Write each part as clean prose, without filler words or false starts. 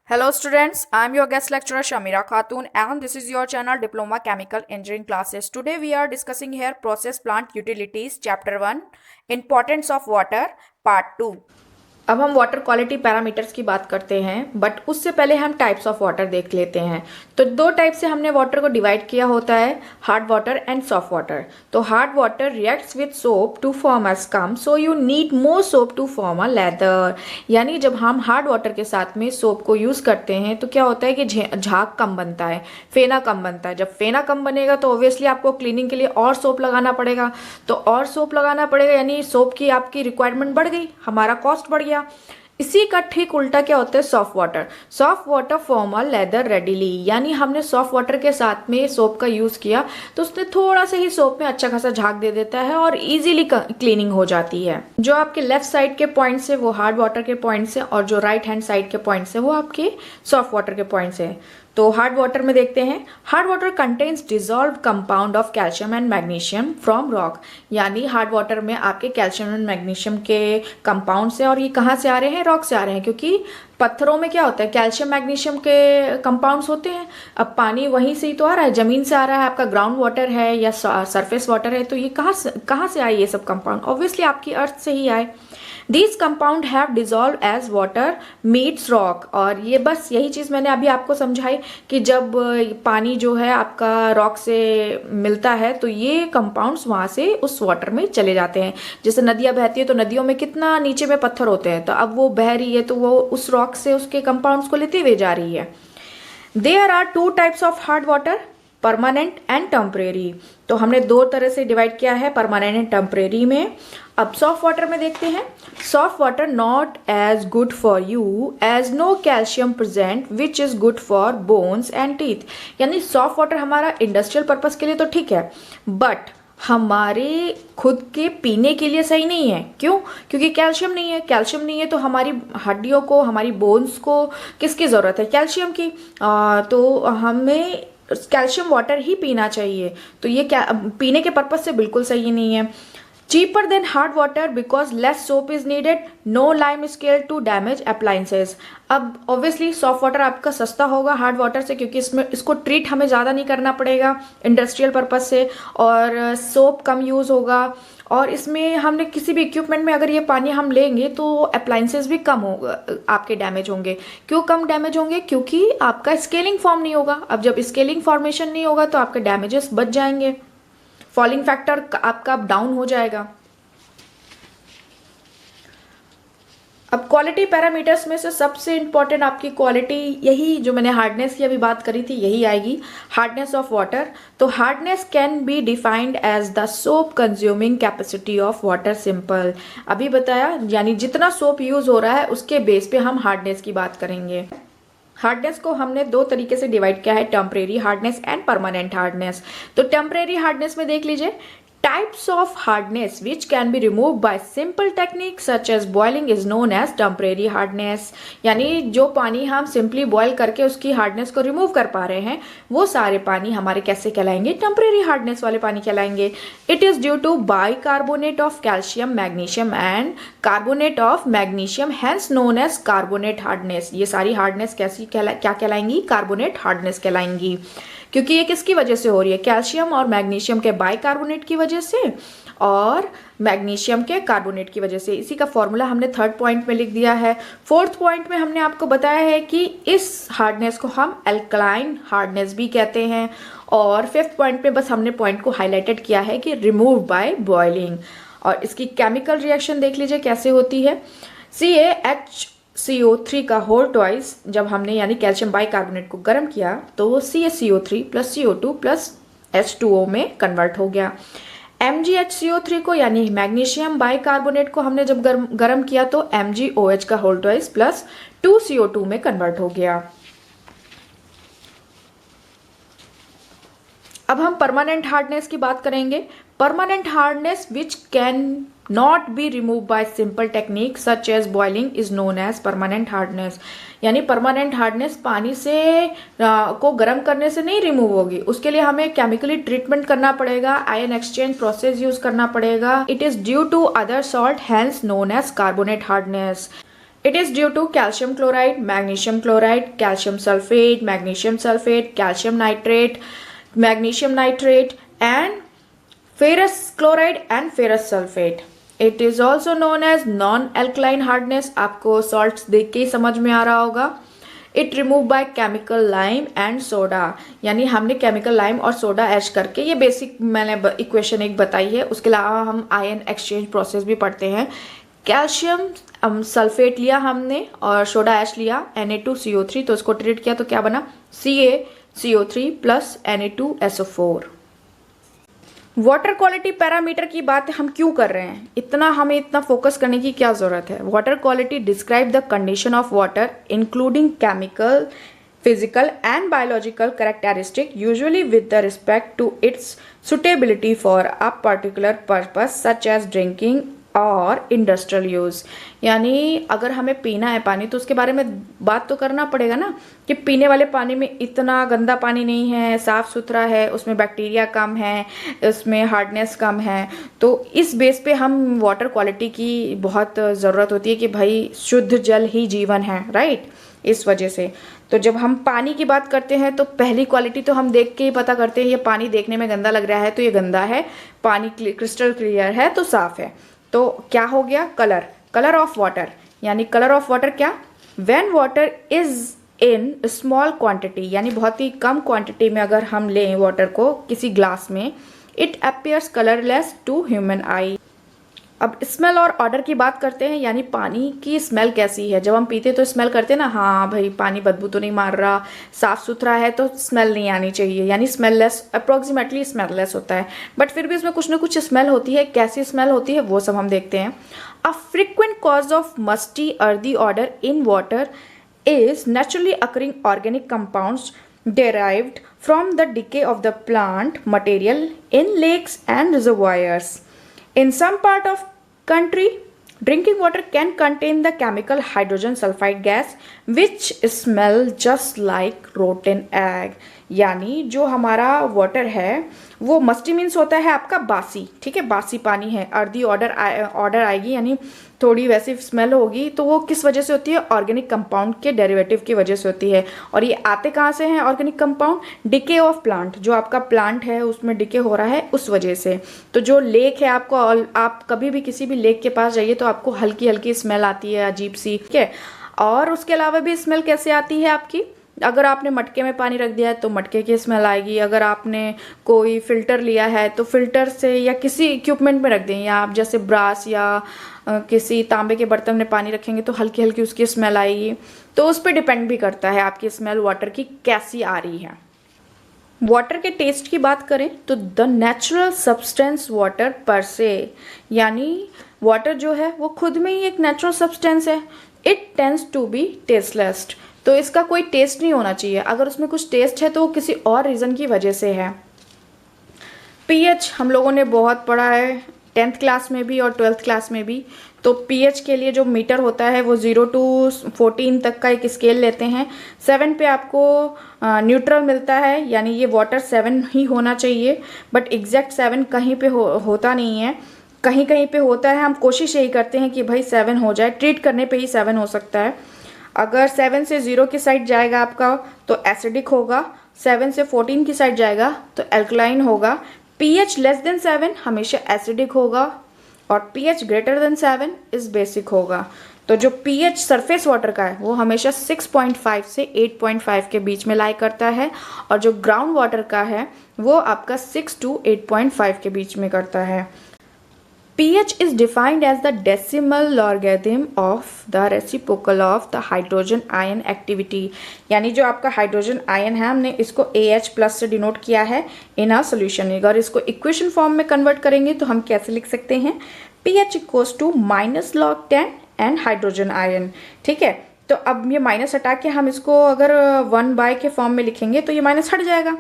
Hello students, I am your guest lecturer Shamira Khatun and this is your channel Diploma Chemical Engineering classes. Today we are discussing here Process Plant Utilities Chapter 1 Importance of Water Part 2. अब हम water quality parameters की बात करते हैं but उससे पहले हम types of water देख लेते हैं। तो दो टाइप से हमने वाटर को डिवाइड किया होता है, hard water and soft water. तो hard water reacts with soap to form a scum, so you need more soap to form a lather. यानी जब हम हार्ड वाटर के साथ में सोप को यूज़ करते हैं तो क्या होता है कि झाग कम बनता है, फेना कम बनता है। जब फेना कम बनेगा तो ऑब्वियसली आपको क्लीनिंग के लिए और सोप लगाना पड़ेगा, तो और सोप लगाना पड़ेगा यानी सोप की आपकी रिक्वायरमेंट बढ़ गई, हमारा कॉस्ट बढ़ गया। इसी का ठीक उल्टा क्या होता है soft water. Soft water form a leather readily, यानी हमने सॉफ्ट वाटर के साथ में सोप का यूज किया तो उसने थोड़ा सा ही सोप में अच्छा खासा झाग दे देता है और इजीली क्लीनिंग हो जाती है। जो आपके लेफ्ट साइड के पॉइंट्स है वो हार्ड वाटर के पॉइंट्स है और जो राइट हैंड साइड के पॉइंट्स है वो आपके सॉफ्ट वाटर के पॉइंट्स है। तो हार्ड वाटर में देखते हैं, hard water contains dissolve compound of calcium and magnesium from rock. यानी हार्ड वाटर में आपके कैल्शियम एंड मैग्नीशियम के कंपाउंड्स हैं और ये कहाँ से आ रहे हैं, रॉक से आ रहे हैं, क्योंकि पत्थरों में क्या होता है कैल्शियम मैग्नीशियम के कंपाउंड्स होते हैं। अब पानी वहीं से ही तो आ रहा है, जमीन से आ रहा है, आपका ग्राउंड वाटर है या सरफेस वाटर है, तो ये कहाँ से आए ये सब कंपाउंड, ऑब्वियसली आपकी अर्थ से ही आए। These compound have dissolved as water meets rock। और ये बस यही चीज़ मैंने अभी आपको समझाई कि जब पानी जो है आपका रॉक से मिलता है तो ये कंपाउंड्स वहाँ से उस वाटर में चले जाते हैं। जैसे नदियाँ बहती है तो नदियों में कितना नीचे में पत्थर होते हैं, तो अब वो बह रही है तो वो उस रॉक से उसके कंपाउंड्स को लेते हुए जा रही है। There are two types of hard water, permanent and temporary. तो हमने दो तरह से डिवाइड किया है, परमानेंट एंड टेम्परेरी में। अब सॉफ्ट वाटर में देखते हैं, soft water not as good for you as no calcium present which is good for bones and teeth. यानी सॉफ्ट वाटर हमारा इंडस्ट्रियल पर्पस के लिए तो ठीक है बट हमारे खुद के पीने के लिए सही नहीं है। क्यों? क्योंकि कैल्शियम नहीं है। कैल्शियम नहीं है तो हमारी हड्डियों को, हमारी बोन्स को किसकी ज़रूरत है, कैल्शियम की। तो हमें कैल्शियम वाटर ही पीना चाहिए, तो ये क्या पीने के पर्पज से बिल्कुल सही नहीं है। Cheaper than hard water because less soap is needed, no lime scale to damage appliances. अब ऑब्वियसली सॉफ्ट वाटर आपका सस्ता होगा हार्ड वाटर से, क्योंकि इसको ट्रीट हमें ज़्यादा नहीं करना पड़ेगा इंडस्ट्रियल पर्पज से, और सोप कम यूज़ होगा। और इसमें हमने किसी भी इक्विपमेंट में अगर ये पानी हम लेंगे तो अप्लायंसेस भी कम होगा, आपके डैमेज होंगे। क्यों कम डैमेज होंगे? क्योंकि आपका स्केलिंग फॉर्म नहीं होगा। अब जब स्केलिंग फॉर्मेशन नहीं होगा तो आपके डैमेजेस बच जाएंगे, फॉलिंग फैक्टर आपका डाउन हो जाएगा। अब क्वालिटी पैरामीटर्स में से सबसे इंपॉर्टेंट आपकी क्वालिटी यही जो मैंने हार्डनेस की अभी बात करी थी यही आएगी, हार्डनेस ऑफ वाटर। तो hardness can be defined as the soap consuming capacity of water, simple अभी बताया। यानी जितना सोप यूज हो रहा है उसके बेस पे हम हार्डनेस की बात करेंगे। हार्डनेस को हमने दो तरीके से डिवाइड किया है, temporary hardness and permanent hardness. तो टेम्परेरी हार्डनेस में देख लीजिए, types of hardness which can be removed by simple technique such as boiling is known as temporary hardness। यानी जो पानी हम सिंपली बॉयल करके उसकी हार्डनेस को रिमूव कर पा रहे हैं वो सारे पानी हमारे कैसे कहलाएंगे, टेम्परेरी हार्डनेस वाले पानी कहलाएंगे। It is due to bicarbonate of calcium magnesium and carbonate of magnesium, hence known as carbonate hardness. ये सारी हार्डनेस क्या कहलाएंगी, कार्बोनेट हार्डनेस कहलाएंगी। क्योंकि ये किसकी वजह से हो रही है, कैल्शियम और मैग्नीशियम के बाइकार्बोनेट की वजह से और मैग्नीशियम के कार्बोनेट की वजह से। इसी का फॉर्मूला हमने थर्ड पॉइंट में लिख दिया है। फोर्थ पॉइंट में हमने आपको बताया है कि इस हार्डनेस को हम एल्कलाइन हार्डनेस भी कहते हैं। और फिफ्थ पॉइंट में बस हमने पॉइंट को हाईलाइटेड किया है कि रिमूव बाय बॉइलिंग। और इसकी केमिकल रिएक्शन देख लीजिए कैसे होती है। CaHCO3 का होल ट्वाइस जब हमने यानी कैल्शियम बाइकार्बोनेट को गर्म किया तो वो CaCO3 plus CO2 plus H2O में कन्वर्ट हो गया। MgHCO3 को यानी मैग्नीशियम बाइकार्बोनेट को हमने जब गर्म किया तो MgOH का होल ट्वाइस प्लस 2CO2 में कन्वर्ट हो गया। अब हम परमानेंट हार्डनेस की बात करेंगे। Permanent hardness which can not be remove by simple technique such as boiling is known as permanent hardness. यानी परमानेंट हार्डनेस पानी से को गर्म करने से नहीं रिमूव होगी, उसके लिए हमें केमिकली ट्रीटमेंट करना पड़ेगा, आयन एक्सचेंज प्रोसेस यूज करना पड़ेगा। It is due to other salt hence known as carbonate hardness. It is due to calcium chloride, magnesium chloride, calcium sulfate, magnesium sulfate, calcium nitrate, magnesium nitrate, and ferrous chloride and ferrous sulfate. It is also known as non-alkaline hardness. आपको salts देख के ही समझ में आ रहा होगा. It removed by chemical lime and soda. यानी हमने chemical lime और soda ऐश करके, ये बेसिक मैंने इक्वेशन एक बताई है. उसके अलावा हम आयन एक्सचेंज प्रोसेस भी पढ़ते हैं. कैल्शियम सल्फेट लिया हमने और सोडा ऐश लिया Na2CO3, तो इसको ट्रीट किया तो क्या बना CaCO3 plus Na2SO4. Water quality parameter की बात हम क्यों कर रहे हैं, हमें इतना फोकस करने की क्या जरूरत है. Water quality describe the condition of water including chemical, physical and biological characteristic usually with the respect to its suitability for a particular purpose such as drinking और इंडस्ट्रियल यूज़. यानी अगर हमें पीना है पानी तो उसके बारे में बात तो करना पड़ेगा ना कि पीने वाले पानी में इतना गंदा पानी नहीं है, साफ़ सुथरा है, उसमें बैक्टीरिया कम है, उसमें हार्डनेस कम है. तो इस बेस पे हम वाटर क्वालिटी की बहुत ज़रूरत होती है कि भाई शुद्ध जल ही जीवन है, राइट. इस वजह से तो जब हम पानी की बात करते हैं तो पहली क्वालिटी तो हम देख के ही पता करते हैं. ये पानी देखने में गंदा लग रहा है तो ये गंदा है, पानी क्रिस्टल क्लियर है तो साफ़ है. तो क्या हो गया, कलर ऑफ वाटर. यानी कलर ऑफ वाटर क्या, when water is in small quantity, यानी बहुत ही कम क्वांटिटी में अगर हम लें वाटर को किसी ग्लास में, it appears colourless to human eye. अब स्मेल और ऑडर की बात करते हैं. यानी पानी की स्मेल कैसी है, जब हम पीते तो स्मेल करते हैं ना, हाँ भाई पानी बदबू तो नहीं मार रहा, साफ़ सुथरा है तो स्मेल नहीं आनी चाहिए. यानी स्मेललेस, अप्रॉक्सीमेटली स्मेललेस होता है. बट फिर भी इसमें कुछ ना कुछ स्मेल होती है. कैसी स्मेल होती है वो सब हम देखते हैं. A frequent cause of musty earthy odour in water is naturally occurring organic compounds derived from the decay of the plant material in lakes and reservoirs. In some part of country, drinking water can contain the chemical hydrogen sulfide gas which smell just like rotten egg. यानी जो हमारा water है वो musty means होता है आपका बासी, ठीक है, बासी पानी है. अर्दी ऑर्डर आएगी यानी थोड़ी वैसी स्मेल होगी. तो वो किस वजह से होती है, ऑर्गेनिक कंपाउंड के डेरिवेटिव की वजह से होती है. और ये आते कहाँ से हैं organic compound, decay of plant, जो आपका प्लांट है उसमें डिके हो रहा है उस वजह से. तो जो लेक है आपको, आप कभी भी किसी भी लेक के पास जाइए तो आपको हल्की हल्की स्मेल आती है अजीब सी, ठीक है. और उसके अलावा भी स्मेल कैसे आती है आपकी, अगर आपने मटके में पानी रख दिया है तो मटके की स्मेल आएगी. अगर आपने कोई फ़िल्टर लिया है तो फ़िल्टर से, या किसी इक्विपमेंट में रख दें, या आप जैसे ब्रास या किसी तांबे के बर्तन में पानी रखेंगे तो हल्की हल्की उसकी स्मेल आएगी. तो उस पर डिपेंड भी करता है आपकी स्मेल वाटर की कैसी आ रही है. वाटर के टेस्ट की बात करें तो द नेचुरल सब्सटेंस वाटर पर से, यानी वाटर जो है वो खुद में ही एक नेचुरल सब्सटेंस है. It tends to be tasteless, तो इसका कोई टेस्ट नहीं होना चाहिए. अगर उसमें कुछ टेस्ट है तो वो किसी और रीज़न की वजह से है. पीएच हम लोगों ने बहुत पढ़ा है 10th क्लास में भी और 12th क्लास में भी. तो पीएच के लिए जो मीटर होता है वो 0 to 14 तक का एक स्केल लेते हैं. 7 पे आपको न्यूट्रल मिलता है, यानी ये वाटर 7 ही होना चाहिए. बट एग्जैक्ट 7 कहीं पे होता नहीं है, कहीं कहीं पे होता है. हम कोशिश यही करते हैं कि भाई 7 हो जाए, ट्रीट करने पे ही 7 हो सकता है. अगर 7 से 0 की साइड जाएगा आपका तो एसिडिक होगा, 7 से 14 की साइड जाएगा तो एल्कलाइन होगा. pH लेस देन 7 हमेशा एसिडिक होगा और pH ग्रेटर देन 7 इस बेसिक होगा. तो जो pH सरफेस वाटर का है वो हमेशा 6.5 से 8.5 के बीच में लाई करता है, और जो ग्राउंड वाटर का है वो आपका 6 to 8.5 के बीच में करता है. pH is defined as the decimal logarithm of the reciprocal of the hydrogen ion activity. यानी जो आपका हाइड्रोजन आयन है हमने इसको AH प्लस से डिनोट किया है इन आ सोल्यूशन. अगर इसको इक्वेशन फॉर्म में कन्वर्ट करेंगे तो हम कैसे लिख सकते हैं, pH equals to -log10 and hydrogen ion, ठीक है. तो अब ये माइनस हटा के हम इसको अगर 1/, के फॉर्म में लिखेंगे तो ये माइनस हट जाएगा.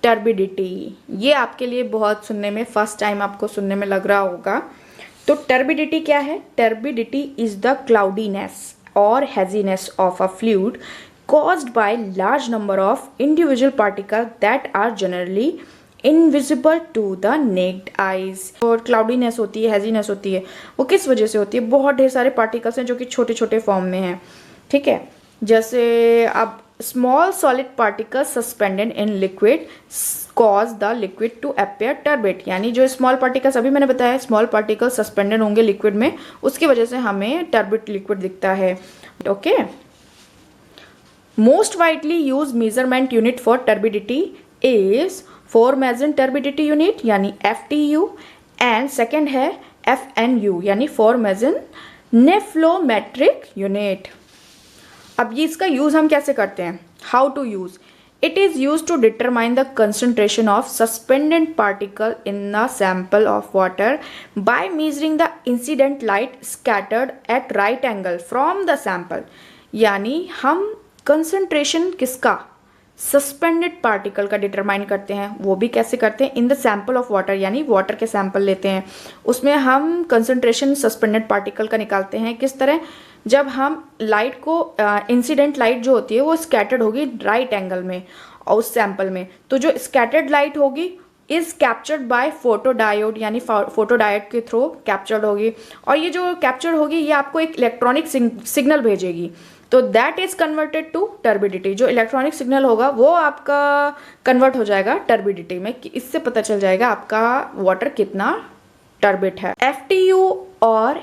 टर्बिडिटी, ये आपके लिए बहुत सुनने में, फर्स्ट टाइम आपको सुनने में लग रहा होगा. तो टर्बिडिटी क्या है, टर्बिडिटी इज द क्लाउडीनेस और haziness of a fluid caused by large number of individual particles that are generally invisible to the naked eyes. और क्लाउडीनेस होती है, हैजीनेस होती है, वो किस वजह से होती है? बहुत ढेर सारे पार्टिकल्स हैं जो कि छोटे छोटे फॉर्म में हैं, ठीक है। जैसे अब small solid particles suspended in liquid cause the liquid to appear turbid, यानी जो स्मॉल पार्टिकल्स अभी मैंने बताया स्मॉल पार्टिकल्स सस्पेंडेड होंगे लिक्विड में, उसकी वजह से हमें टर्बिड लिक्विड दिखता है। Okay, most widely use measurement unit for turbidity is formazin turbidity unit यानी FTU, एंड सेकेंड है FNU यानी फॉर्मेजन नेफ्लोमेट्रिक यूनिट। अब ये इसका यूज हम कैसे करते हैं? How to use it is use to determine the concentration of suspended particle in the sample of water by measuring the incident light scattered at right angle from the sample. यानी हम concentration किसका? Suspended particle का determine करते हैं। वो भी कैसे करते हैं? इन द सैंपल ऑफ वाटर, यानी वाटर के सैंपल लेते हैं, उसमें हम कंसंट्रेशन सस्पेंडेड पार्टिकल का निकालते हैं। किस तरह? जब हम लाइट को इंसिडेंट लाइट जो होती है वो स्कैटर्ड होगी राइट एंगल में और उस सैंपल में, तो जो स्कैटर्ड लाइट होगी इज कैप्चर्ड बाय फोटोडायोड, यानी फोटोडायोड के थ्रू कैप्चर्ड होगी, और ये जो कैप्चर होगी ये आपको एक इलेक्ट्रॉनिक सिग्नल भेजेगी, तो that is converted to turbidity. जो इलेक्ट्रॉनिक सिग्नल होगा वो आपका कन्वर्ट हो जाएगा टर्बिडिटी में, कि इससे पता चल जाएगा आपका वाटर कितना टर्बिड है। FTU और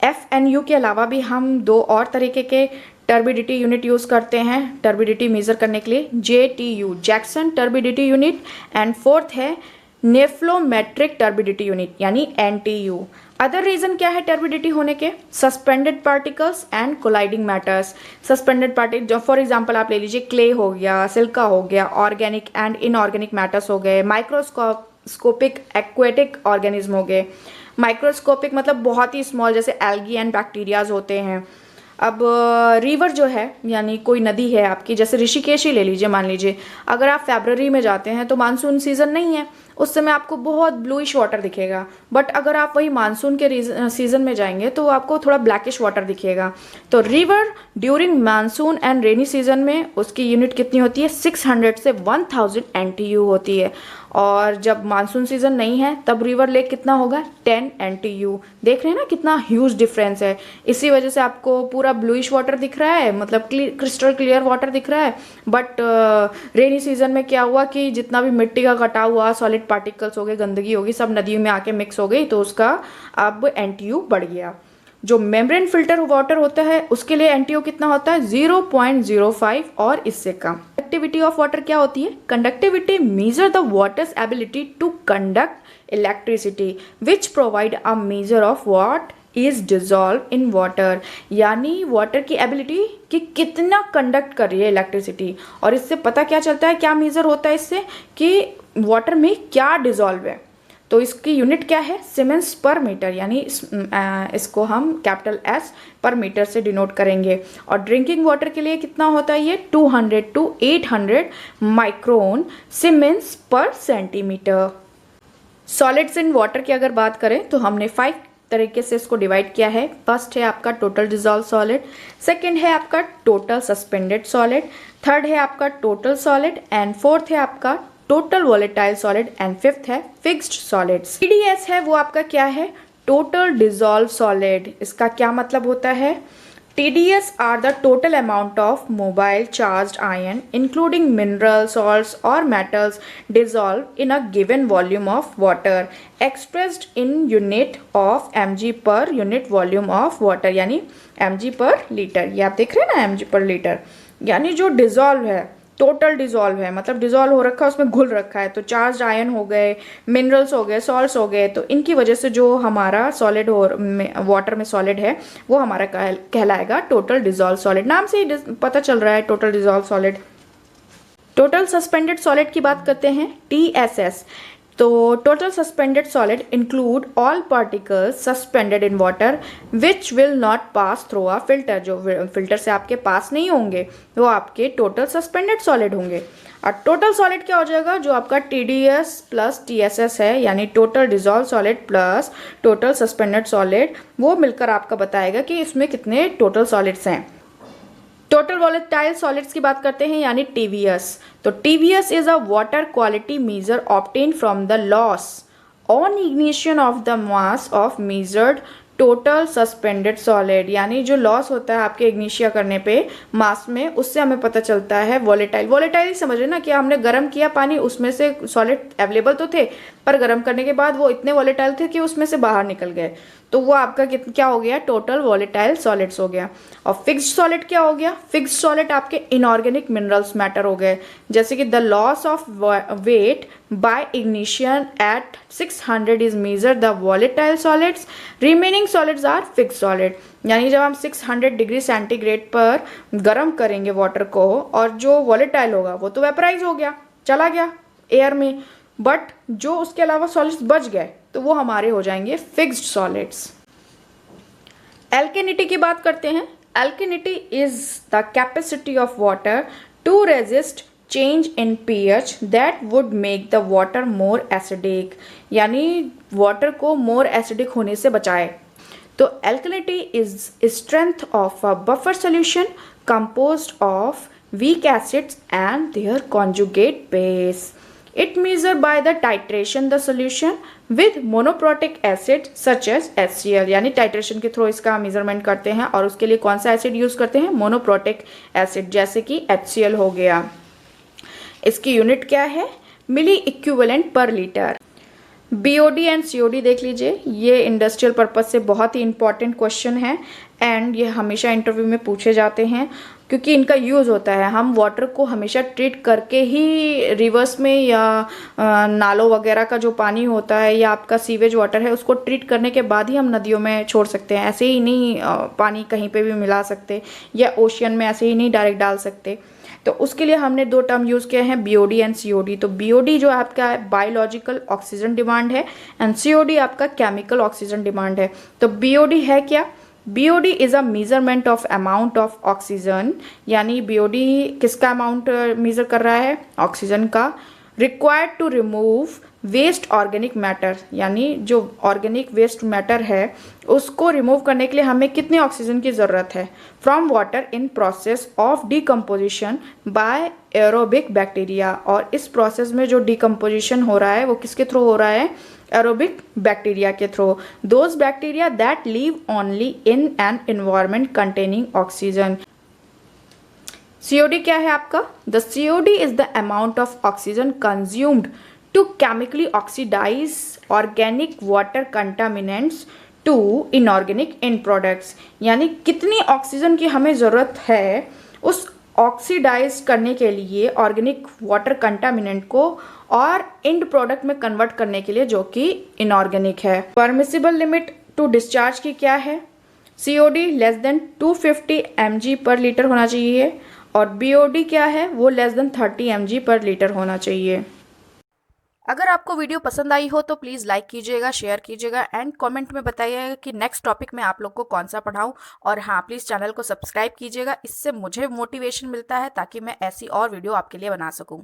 FNU के अलावा भी हम दो और तरीके के टर्बिडिटी यूनिट यूज करते हैं टर्बिडिटी मेजर करने के लिए, JTU Jackson turbidity unit, and fourth है नेफ्लोमेट्रिक टर्बिडिटी यूनिट यानी NTU। अदर रीजन क्या है टर्बिडिटी होने के? Suspended particles and colliding matters. Suspended particle for example आप ले लीजिए, क्ले हो गया, सिल्का हो गया, ऑर्गेनिक एंड इनऑर्गेनिक मैटर्स हो गए, माइक्रोस्कोपिक एक्वेटिक ऑर्गेनिज्म हो गए। माइक्रोस्कोपिक मतलब बहुत ही स्मॉल, जैसे एल्गी एंड बैक्टीरियाज होते हैं। अब रिवर जो है यानी कोई नदी है आपकी, जैसे ऋषिकेश ही ले लीजिए, मान लीजिए अगर आप फरवरी में जाते हैं तो मानसून सीजन नहीं है, उस समय आपको बहुत ब्लूइश वाटर दिखेगा, बट अगर आप वही मानसून के सीजन में जाएंगे तो आपको थोड़ा ब्लैकिश वाटर दिखेगा। तो river during monsoon and rainy season में उसकी यूनिट कितनी होती है? 600 से 1000 NTU होती है, और जब मानसून सीजन नहीं है तब रिवर लेक कितना होगा? 10 NTU। देख रहे हैं ना कितना ह्यूज डिफरेंस है। इसी वजह से आपको पूरा ब्लूइश वाटर दिख रहा है, मतलब क्रिस्टल क्लियर वाटर दिख रहा है, बट रेनी सीजन में क्या हुआ कि जितना भी मिट्टी का कटा हुआ सॉलिड पार्टिकल्स हो गए, गंदगी होगी, सब नदियों में आके मिक्स हो गई, तो उसका अब NTU बढ़ गया। जो मेम्ब्रेन फिल्टर वाटर होता है उसके लिए NTU कितना होता है? 0.05 और इससे कम। कंडक्टिविटी ऑफ वाटर क्या होती है? Conductivity measure the water's ability to conduct electricity which provide a measure of what is dissolve in water, यानी वाटर की एबिलिटी कि कितना कंडक्ट कर रही है इलेक्ट्रिसिटी, और इससे पता क्या चलता है, क्या मेजर होता है इससे कि वाटर में क्या डिजॉल्व है। तो इसकी यूनिट क्या है? सीमेंस पर मीटर, यानी इसको हम कैपिटल S पर मीटर से डिनोट करेंगे। और ड्रिंकिंग वाटर के लिए कितना होता है ये? 200 to 800 माइक्रोन सीमेंस पर सेंटीमीटर। सॉलिड्स इन वाटर की अगर बात करें तो हमने 5 तरीके से इसको डिवाइड किया है। फर्स्ट है आपका टोटल डिजॉल्व सॉलिड, सेकंड है आपका टोटल सस्पेंडेड सॉलिड, थर्ड है आपका टोटल सॉलिड, एंड फोर्थ है आपका total volatile solid, and fifth है फिक्स्ड सॉलिड्स। TDS है वो आपका क्या है? Total dissolve solid. इसका क्या मतलब होता है? TDS are the total amount of mobile charged ion including mineral salts or metals dissolved in a given volume of water expressed in unit of mg per unit volume of water, यानी mg per liter। ये आप देख रहे हैं ना mg per liter, यानी जो dissolve है, टोटल डिजॉल्व है, मतलब डिजॉल्व हो रखा है, उसमें घुल रखा है, तो चार्ज आयन हो गए, मिनरल्स हो गए, सॉल्ट्स हो गए, तो इनकी वजह से जो हमारा सॉलिड हो वाटर में सॉलिड है वो हमारा कहलाएगा टोटल डिजॉल्व सॉलिड। नाम से ही पता चल रहा है total dissolve solid. Total suspended solid की बात करते हैं, TSS। तो total suspended solid include all particles suspended in water which will not pass through a filter. जो फिल्टर से आपके पास नहीं होंगे वो आपके टोटल सस्पेंडेड सॉलिड होंगे। और टोटल सॉलिड क्या हो जाएगा? जो आपका TDS प्लस TSS है, यानी total dissolve solid plus total suspended solid, वो मिलकर आपका बताएगा कि इसमें कितने टोटल सॉलिड्स हैं। टोटल वॉलेटाइल सॉलिड्स की बात करते हैं यानी टीवीएस। तो TVS is a water quality measure obtain from the loss on ignition of the mass of measured total suspended solid, यानी जो लॉस होता है आपके इग्निशिया करने पे मास में, उससे हमें पता चलता है वॉलेटाइल। वॉलेटाइल ही समझ रहे ना कि हमने गर्म किया पानी, उसमें से सॉलिड अवेलेबल तो थे पर गर्म करने के बाद वो इतने वॉलेटाइल थे कि उसमें से बाहर निकल गए, तो वो आपका क्या हो गया, टोटल वॉलेटाइल सॉलिड्स हो गया। और फिक्स्ड सॉलिड क्या हो गया, फिक्स्ड सॉलिड आपके इनऑर्गेनिक मिनरल्स मैटर हो गए, जैसे कि the loss of weight by ignition at 600 is measure the volatile solids, remaining solids are fixed solid. यानी जब हम 600 डिग्री सेंटीग्रेड पर गर्म करेंगे वाटर को और जो वॉलेटाइल होगा वो तो वेपराइज हो गया, चला गया एयर में, बट जो उसके अलावा सॉलिड्स बच गए तो वो हमारे हो जाएंगे फिक्स्ड सॉलिड्स। एल्केनिटी की बात करते हैं। Alkalinity is the capacity of water to resist change in pH that would make the water more acidic, यानी वाटर को मोर एसिडिक होने से बचाए। तो alkalinity is strength of a buffer solution composed of weak acids and their conjugate base. It measures by the titration the solution with monoprotic acid such as HCl, यानी titration के through इसका measurement करते हैं और उसके लिए कौन सा एसिड यूज करते हैं, मोनोप्रोटिक एसिड, जैसे कि HCl हो गया। इसकी यूनिट क्या है, milli equivalent per litre. BOD and COD देख लीजिए, ये इंडस्ट्रियल पर्पज से बहुत ही इंपॉर्टेंट क्वेश्चन है एंड ये हमेशा इंटरव्यू में पूछे जाते हैं क्योंकि इनका यूज़ होता है। हम वाटर को हमेशा ट्रीट करके ही रिवर्स में या नालों वगैरह का जो पानी होता है या आपका सीवेज वाटर है उसको ट्रीट करने के बाद ही हम नदियों में छोड़ सकते हैं, ऐसे ही नहीं पानी कहीं पे भी मिला सकते या ओशियन में ऐसे ही नहीं डायरेक्ट डाल सकते। तो उसके लिए हमने दो टर्म यूज़ किए हैं, बीओडी एंड सीओडी। तो बीओडी जो आपका बायोलॉजिकल ऑक्सीजन डिमांड है एंड सीओडी आपका केमिकल ऑक्सीजन डिमांड है। तो बीओडी है क्या, BOD is a measurement of amount of oxygen, यानी बीओडी किसका अमाउंट मेजर कर रहा है, ऑक्सीजन का, required to remove waste organic matter, यानी जो ऑर्गेनिक वेस्ट मैटर है उसको रिमूव करने के लिए हमें कितनी ऑक्सीजन की ज़रूरत है, from water in process of decomposition by aerobic bacteria. और इस प्रोसेस में जो डिकम्पोजिशन हो रहा है वो किसके थ्रू हो रहा है, एरोबिक बैक्टीरिया के through, those bacteria that live only in an environment containing oxygen. COD क्या है आपका, the COD is the amount of oxygen consumed to chemically oxidize organic water contaminants to inorganic in products, यानी कितनी oxygen की हमें ज़रूरत है उस ऑक्सीडाइज करने के लिए ऑर्गेनिक वाटर कंटामिनेंट को और इंड प्रोडक्ट में कन्वर्ट करने के लिए जो कि इनऑर्गेनिक है। परमिसिबल लिमिट टू डिस्चार्ज की क्या है, COD लेस देन 250 mg पर लीटर होना चाहिए और BOD क्या है, वो लेस देन 30 mg पर लीटर होना चाहिए। अगर आपको वीडियो पसंद आई हो तो प्लीज़ लाइक कीजिएगा, शेयर कीजिएगा एंड कमेंट में बताइएगा कि नेक्स्ट टॉपिक में आप लोग को कौन सा पढ़ाऊं। और हाँ, प्लीज़ चैनल को सब्सक्राइब कीजिएगा, इससे मुझे मोटिवेशन मिलता है ताकि मैं ऐसी और वीडियो आपके लिए बना सकूं।